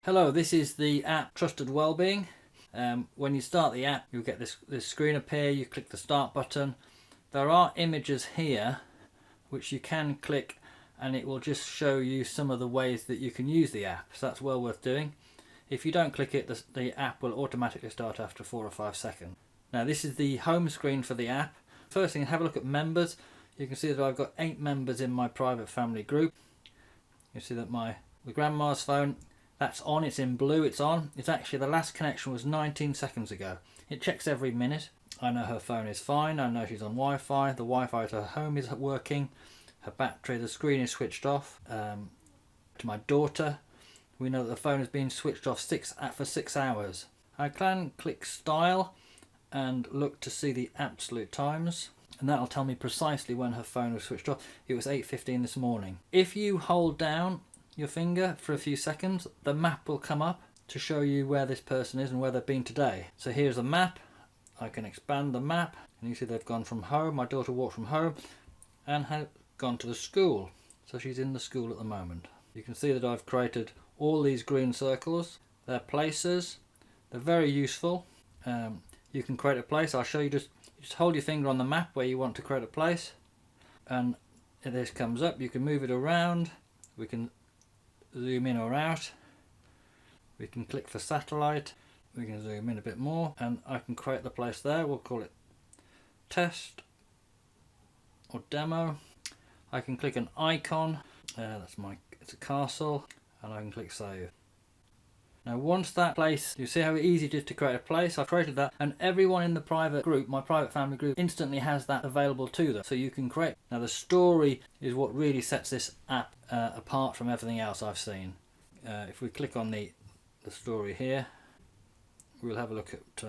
Hello, this is the app Trusted Wellbeing. When you start the app, you'll get this screen appear. You click the start button. There are images here which you can click and it will just show you some of the ways that you can use the app, so that's well worth doing. If you don't click it, the app will automatically start after 4 or 5 seconds. Now this is the home screen for the app. First thing, have a look at members. You can see that I've got 8 members in my private family group. You see that the grandma's phone, that's on, it's in blue, it's on. It's actually, the last connection was 19 seconds ago. It checks every minute. I know her phone is fine, I know she's on Wi-Fi, the Wi-Fi at her home is working, her battery, the screen is switched off. To my daughter, we know that the phone has been switched off for 6 hours. I can click style and look to see the absolute times, and that'll tell me precisely when her phone was switched off. It was 8:15 this morning. If you hold down your finger for a few seconds, the map will come up to show you where this person is and where they've been today. So here's a map. I can expand the map and you see they've gone from home. My daughter walked from home and has gone to the school. So she's in the school at the moment. You can see that I've created all these green circles. They're places. They're very useful. You can create a place. I'll show you, just hold your finger on the map where you want to create a place and this comes up. You can move it around. We can zoom in or out. We can click for satellite. We can zoom in a bit more and I can create the place there. We'll call it test or demo. I can click an icon. It's a castle, and I can click save. Now once that place, you see how easy it is to create a place. I've created that and everyone in the private group, my private family group, instantly has that available to them. So you can create. Now the story is what really sets this app apart from everything else I've seen. If we click on the story here, we'll have a look at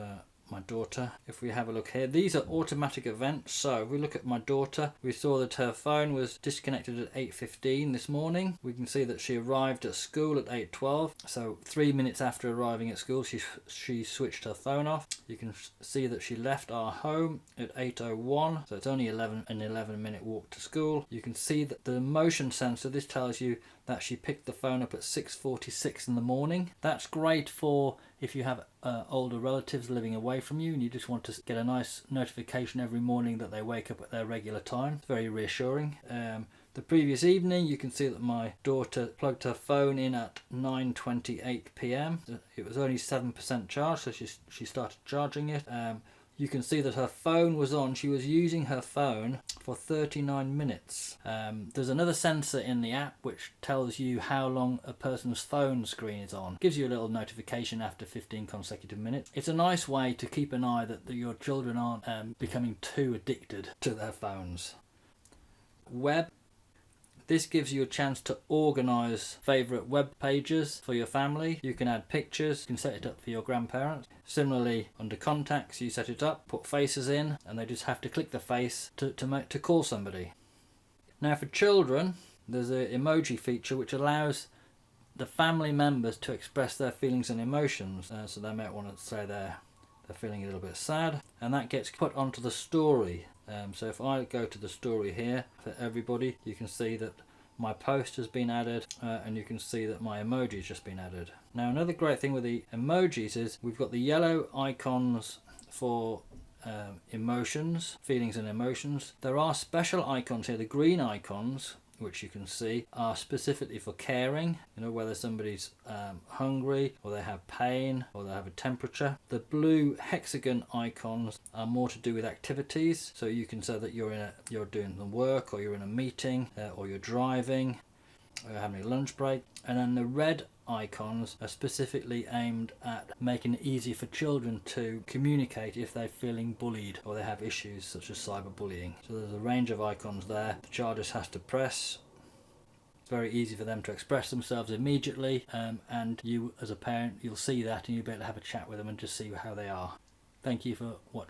my daughter. If we have a look here, these are automatic events. So if we look at my daughter, we saw that her phone was disconnected at 8:15 this morning. We can see that she arrived at school at 8:12. So 3 minutes after arriving at school, she switched her phone off. You can see that she left our home at 8:01. So it's only an 11-minute walk to school. You can see that the motion sensor, this tells you that she picked the phone up at 6:46 in the morning. That's great for if you have older relatives living away from you and you just want to get a nice notification every morning that they wake up at their regular time. It's very reassuring. The previous evening, you can see that my daughter plugged her phone in at 9:28 p.m. It was only 7% charged, so she started charging it. You can see that her phone was on. She was using her phone for 39 minutes. There's another sensor in the app which tells you how long a person's phone screen is on. Gives you a little notification after 15 consecutive minutes. It's a nice way to keep an eye that your children aren't becoming too addicted to their phones. Web. This gives you a chance to organise favourite web pages for your family. You can add pictures, you can set it up for your grandparents. Similarly, under contacts, you set it up, put faces in, and they just have to click the face to call somebody. Now for children, there's an emoji feature which allows the family members to express their feelings and emotions. So they might want to say they're feeling a little bit sad, and that gets put onto the story. So if I go to the story here for everybody, you can see that my post has been added and you can see that my emoji has just been added. Now another great thing with the emojis is we've got the yellow icons for emotions, feelings and emotions. There are special icons here. The green icons, which you can see, are specifically for caring, whether somebody's hungry or they have pain or they have a temperature. The blue hexagon icons are more to do with activities, so you can say that you're doing the work, or you're in a meeting, or you're driving, or you're having a lunch break. And then the red icons are specifically aimed at making it easy for children to communicate if they're feeling bullied or they have issues such as cyberbullying. So there's a range of icons there. The child just has to press. It's very easy for them to express themselves immediately, and you as a parent, you'll see that and you'll be able to have a chat with them and just see how they are. Thank you for watching.